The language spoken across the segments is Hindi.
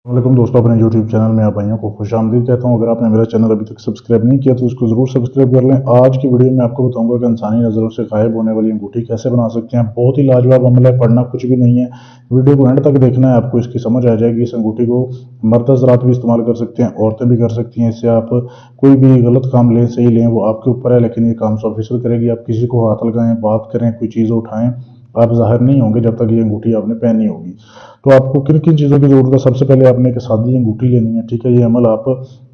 वालेकुम दोस्तों, अपने यूट्यूब चैनल में आप भाइयों को खुशामदीद कहता हूं। अगर आपने मेरा चैनल अभी तक सब्सक्राइब नहीं किया तो उसको ज़रूर सब्सक्राइब कर लें। आज की वीडियो में आपको बताऊंगा कि इंसानी नज़रों से गायब होने वाली अंगूठी कैसे बना सकते हैं। बहुत ही लाजवाब अमल है, पढ़ना कुछ भी नहीं है। वीडियो को एंड तक देखना है, आपको इसकी समझ आ जाएगी। इस अंगूठी को मर्द हज़रात भी इस्तेमाल कर सकते हैं, औरतें भी कर सकती हैं। इससे आप कोई भी गलत काम लें सही लें वो आपके ऊपर है, लेकिन ये काम ऑफिशियल करेगी। आप किसी को हाथ लगाएं, बात करें, कोई चीज़ उठाएं, आप ज़ाहिर नहीं होंगे जब तक ये अंगूठी आपने पहनी होगी। तो आपको किन किन चीज़ों की ज़रूरत है। सबसे पहले आपने एक सादी अंगूठी लेनी है, ठीक है। ये अमल आप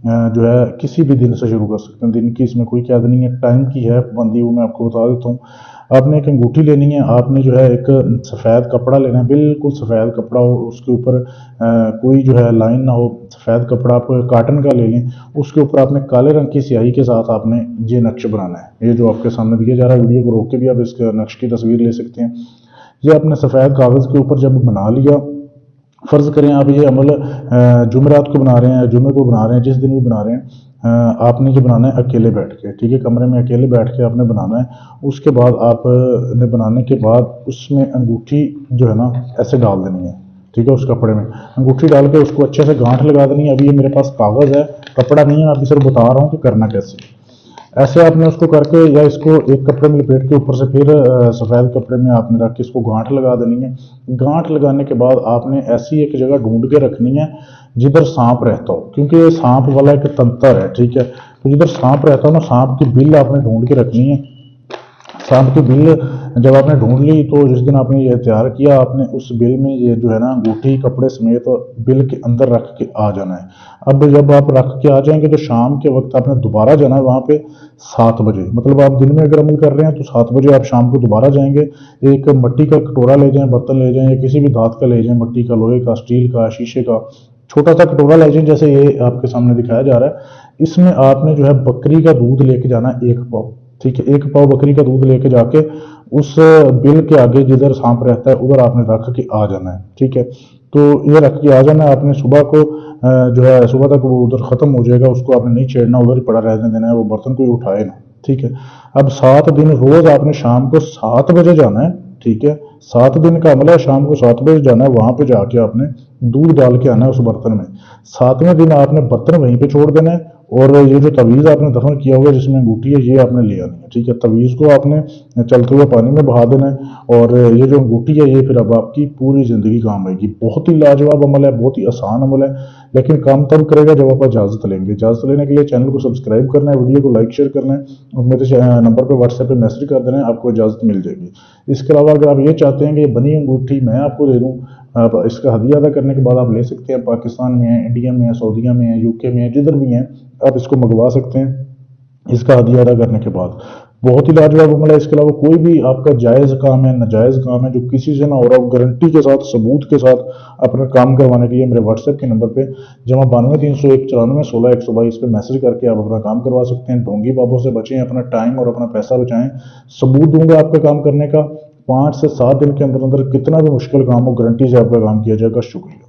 जो है किसी भी दिन से शुरू कर सकते हैं। दिन की इसमें कोई कैद नहीं है, टाइम की है पाबंदी, वो मैं आपको बता देता हूँ। आपने एक अंगूठी लेनी है, आपने जो है एक सफ़ेद कपड़ा लेना है, बिल्कुल सफ़ेद कपड़ा हो, उसके ऊपर कोई जो है लाइन ना हो। सफ़ेद कपड़ा आप काटन का ले लें, उसके ऊपर आपने काले रंग की स्याही के साथ आपने ये नक्श बनाना है। ये जो आपके सामने दिया जा रहा है, वीडियो को रोक के भी आप इस नक्श की तस्वीर ले सकते हैं। ये आपने सफ़ेद कागज़ के ऊपर जब बना लिया, फ़र्ज़ करें आप ये अमल जुमेरात को बना रहे हैं, जुमे को बना रहे हैं, जिस दिन भी बना रहे हैं, आपने ये बनाना है अकेले बैठ के, ठीक है। कमरे में अकेले बैठ के आपने बनाना है। उसके बाद आपने बनाने के बाद उसमें अंगूठी जो है ना ऐसे डाल देनी है, ठीक है। उस कपड़े में अंगूठी डाल के उसको अच्छे से गांठ लगा देनी है। अभी ये मेरे पास कागज़ है, कपड़ा नहीं है, मैं अभी सिर्फ बता रहा हूँ कि करना कैसे। ऐसे आपने उसको करके या इसको एक कपड़े में लपेट के ऊपर से फिर सफ़ेद कपड़े में आपने रख के इसको गांठ लगा देनी है। गांठ लगाने के बाद आपने ऐसी एक जगह ढूंढ के रखनी है जिधर सांप रहता हो, क्योंकि ये सांप वाला एक तंत्र है, ठीक है। तो जिधर सांप रहता हो ना, सांप की बिल आपने ढूंढ के रखनी है। सांप की बिल जब आपने ढूंढ ली तो जिस दिन आपने ये तैयार किया, आपने उस बिल में ये जो है ना अंगूठी कपड़े समेत बिल के अंदर रख के आ जाना है। अब जब आप रख के आ जाएंगे तो शाम के वक्त आपने दोबारा जाना है वहाँ पे 7 बजे। मतलब आप दिन में अगर अमल कर रहे हैं तो 7 बजे आप शाम को दोबारा जाएंगे। एक मिट्टी का कटोरा ले जाएं, बर्तन ले जाएं, या किसी भी धात का ले जाएं, मिट्टी का, लोहे का, स्टील का, शीशे का, छोटा सा कटोरा ले जाएं जैसे ये आपके सामने दिखाया जा रहा है। इसमें आपने जो है बकरी का दूध लेके जाना है 1 पाव, ठीक है। 1 पाव बकरी का दूध लेके जाके उस बिल के आगे जिधर सांप रहता है उधर आपने रख के आ जाना है, ठीक है। तो ये रख के आ जाना है आपने। सुबह को जो है सुबह तक वो उधर खत्म हो जाएगा, उसको आपने नहीं छेड़ना, उधर ही पड़ा रहने देना है, वो बर्तन कोई उठाए ना, ठीक है। अब 7 दिन रोज आपने शाम को 7 बजे जाना है, ठीक है। 7 दिन का अमल है, शाम को 7 बजे जाना है, वहां पे जाके आपने दूध डाल के आना है उस बर्तन में। 7वें दिन आपने बर्तन वहीं पे छोड़ देना है, और ये जो तवीज़ आपने दफन किया हुआ है जिसमें अंगूठी है ये आपने ले आनी है, ठीक है। तवीज़ को आपने चलते हुए पानी में बहा देना है, और ये जो अंगूठी है ये फिर अब आपकी पूरी ज़िंदगी काम आएगी। बहुत ही लाजवाब अमल है, बहुत ही आसान अमल है, लेकिन काम तब करेगा जब आप इजाज़त लेंगे। इजाज़त लेने के लिए चैनल को सब्सक्राइब करना है, वीडियो को लाइक शेयर करना है, और मेरे नंबर पर व्हाट्सएप पर मैसेज कर देना है, आपको इजाज़त मिल जाएगी। इसके अलावा अगर आप ये चाहते हैं कि ये बनी अंगूठी मैं आपको दे दूँ, आप इसका हदिया अदा करने के बाद आप ले सकते हैं। पाकिस्तान में है, इंडिया में है, सऊदीया में है, यूके में है, जिधर भी हैं आप इसको मंगवा सकते हैं इसका हदिया अदा करने के बाद। बहुत ही लाजवाब अमल है। इसके अलावा कोई भी आपका जायज़ काम है, नाजायज़ काम है जो किसी से ना हो रहा हो, गारंटी के साथ, सबूत के साथ अपना काम करवाने के लिए मेरे व्हाट्सएप के नंबर पे +92 301 94 16 122 पे मैसेज करके आप अपना काम करवा सकते हैं। ढोंगी बाबों से बचें, अपना टाइम और अपना पैसा बचाएं। सबूत दूंगा आपका काम करने का। 5 से 7 दिन के अंदर अंदर कितना भी मुश्किल काम हो, गारंटी से आपका काम किया जाएगा। शुक्रिया।